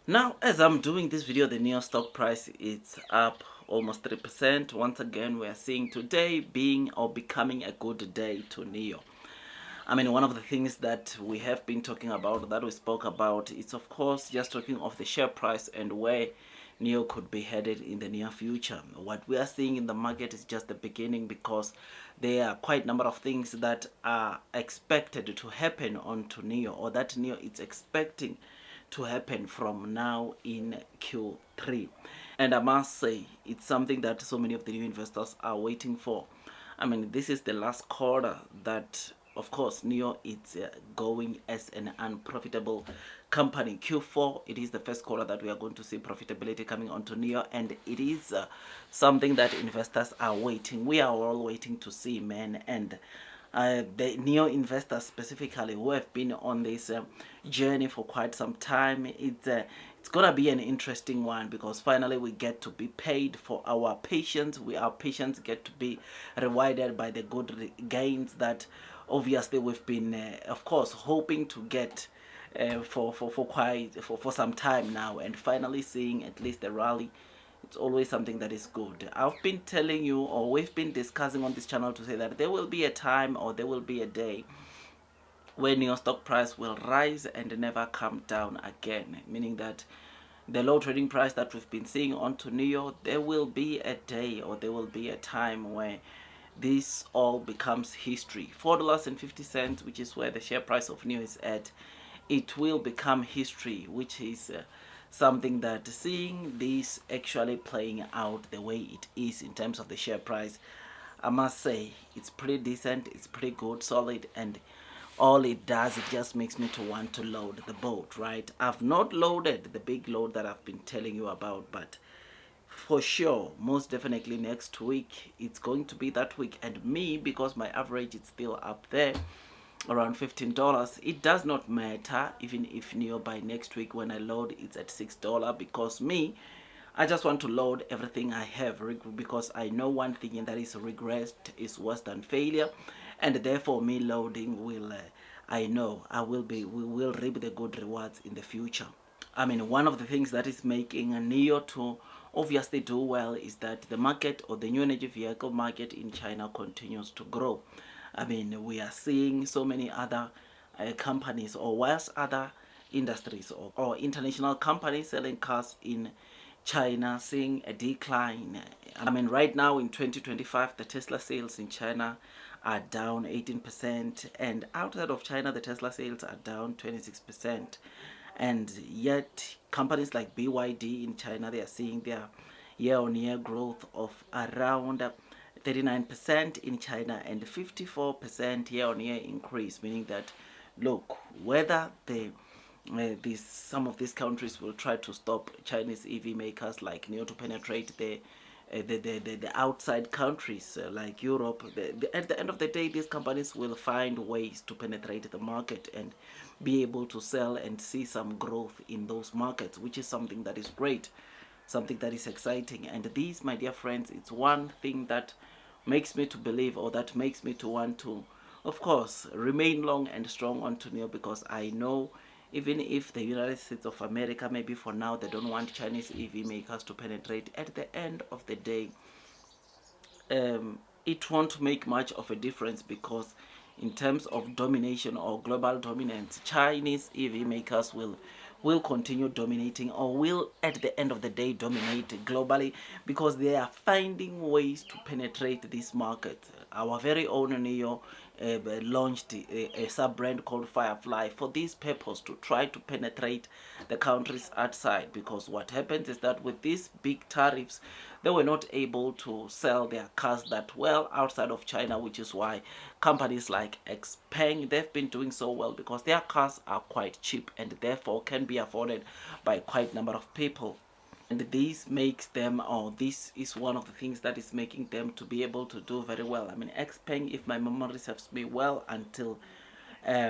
Now, as I'm doing this video, the NEO stock price is up almost 3%. Once again, we are seeing today being or becoming a good day to NEO. I mean, one of the things that we have been talking about, that we spoke about, is of course just talking of the share price and where NEO could be headed in the near future. What we are seeing in the market is just the beginning, because there are quite a number of things that are expected to happen onto NEO, or that NEO is expecting to happen from now in Q3. And I must say, it's something that so many of the new investors are waiting for. I mean, this is the last quarter that, of course, NEO is going as an unprofitable company. Q4, it is the first quarter that we are going to see profitability coming onto NEO, and it is something that investors are waiting. We are all waiting to see, man. And the neo investors specifically, who have been on this journey for quite some time, it's gonna be an interesting one, because finally we get to be paid for our patience. Our patience get to be rewarded by the good gains that obviously we've been of course hoping to get for some time now, and finally seeing at least the rally. It's always something that is good. I've been telling you, or we've been discussing on this channel, to say that there will be a time, or there will be a day when your stock price will rise and never come down again, meaning that the low trading price that we've been seeing onto NEO, there will be a day, or there will be a time where this all becomes history. $4.50, which is where the share price of NEO is at, it will become history, which is something that, seeing this actually playing out the way it is in terms of the share price, I must say it's pretty decent, it's pretty good, solid, and all it does, it just makes me to want to load the boat, right? I've not loaded the big load that I've been telling you about, but for sure, most definitely next week it's going to be that week. And me, because my average is still up there around $15, it does not matter even if NEO by next week when I load it's at $6, because me, I just want to load everything I have, because I know one thing, and that is regret is worse than failure. And therefore me loading will I know we will reap the good rewards in the future. I mean, one of the things that is making a NEO to obviously do well is that the market, or the new energy vehicle market in China, continues to grow. I mean, we are seeing so many other companies, or whilst other industries, or international companies selling cars in China seeing a decline. I mean, right now in 2025, the Tesla sales in China are down 18%, and outside of China, the Tesla sales are down 26%. And yet, companies like BYD in China, they are seeing their year-on-year growth of around 39% in China, and 54% year-on-year increase, meaning that, look, whether some of these countries will try to stop Chinese EV makers like NEO to penetrate the outside countries like Europe. At the end of the day, these companies will find ways to penetrate the market and be able to sell and see some growth in those markets, which is something that is great, something that is exciting. And these, my dear friends, it's one thing that makes me to believe, or that makes me to want to, of course, remain long and strong onto NEO, because I know even if the United States of America, maybe for now, they don't want Chinese EV makers to penetrate, at the end of the day, it won't make much of a difference, because in terms of domination or global dominance, Chinese EV makers will continue dominating, or will at the end of the day dominate globally, because they are finding ways to penetrate this market. Our very own NEO launched a sub-brand called Firefly for this purpose, to try to penetrate the countries outside, because what happens is that with these big tariffs, they were not able to sell their cars that well outside of China, which is why companies like XPeng, they've been doing so well, because their cars are quite cheap and therefore can be afforded by quite a number of people. And this makes them, or this is one of the things that is making them to be able to do very well. I mean, XPeng, if my memory serves me well, until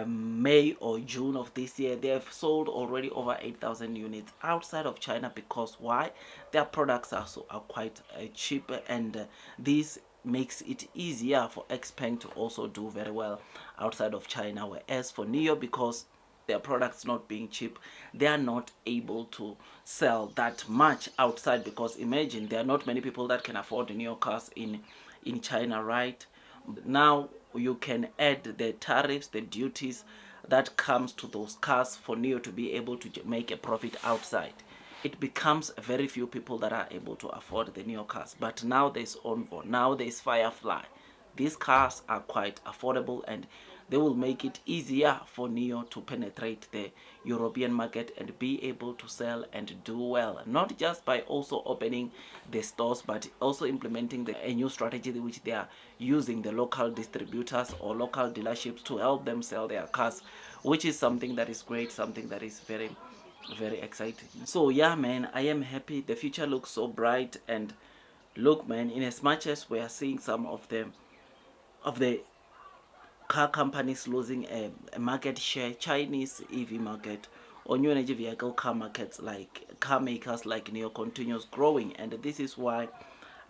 May or June of this year, they have sold already over 8,000 units outside of China, because why? Their products are quite cheap, and this makes it easier for XPeng to also do very well outside of China. Whereas for NEO, because their products not being cheap, they are not able to sell that much outside, because imagine there are not many people that can afford NIO cars in China, right? Now you can add the tariffs, the duties that comes to those cars for NIO to be able to make a profit outside. It becomes very few people that are able to afford the NIO cars. But now there's ONVO, now there's Firefly. These cars are quite affordable, and they will make it easier for NIO to penetrate the European market and be able to sell and do well. Not just by also opening the stores, but also implementing a new strategy which they are using the local distributors or local dealerships to help them sell their cars, which is something that is great, something that is very exciting. So yeah, man, I am happy. The future looks so bright. And look, man, in as much as we are seeing some of the car companies losing a market share, Chinese EV market or new energy vehicle car markets, like car makers like NIO, continues growing. And this is why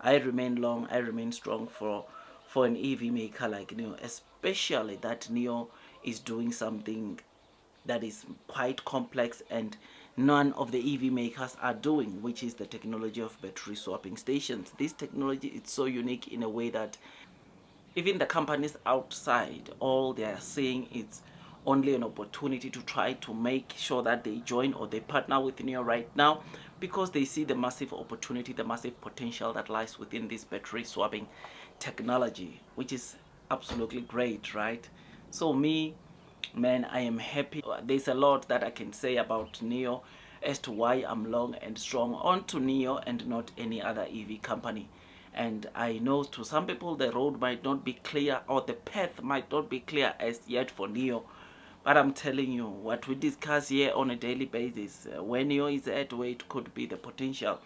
I remain long, I remain strong for an EV maker like NIO, especially that NIO is doing something that is quite complex and none of the EV makers are doing, which is the technology of battery swapping stations. This technology is so unique in a way that even the companies outside, all they are saying is only an opportunity to try to make sure that they join or they partner with NIO right now, because they see the massive opportunity, the massive potential that lies within this battery swapping technology, which is absolutely great, right? So me, man, I am happy. There's a lot that I can say about NIO as to why I'm long and strong onto NIO and not any other EV company. And I know to some people the road might not be clear, or the path might not be clear as yet for NIO. But I'm telling you, what we discuss here on a daily basis, when NIO is at where it could be, the potential,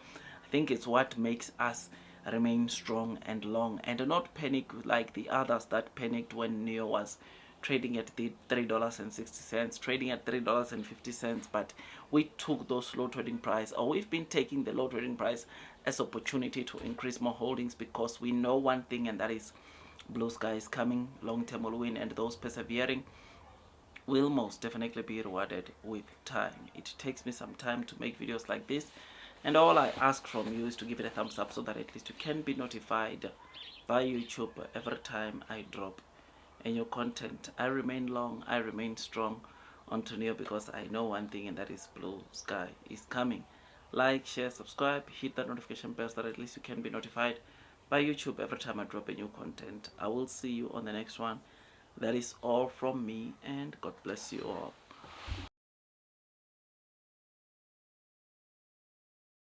I think it's what makes us remain strong and long and not panic like the others that panicked when NIO was trading at the $3.60, trading at $3.50. But we took those low trading price, or we've been taking the low trading price as opportunity to increase more holdings, because we know one thing, and that is blue sky is coming, long term will win, and those persevering will most definitely be rewarded with time. It takes me some time to make videos like this, and all I ask from you is to give it a thumbs up so that at least you can be notified by YouTube every time I drop a new content. I remain long, I remain strong onto NIO, because I know one thing, and that is blue sky is coming. Like, share, subscribe, hit that notification bell so that at least you can be notified by YouTube every time I drop a new content. I will see you on the next one. That is all from me, and God bless you all.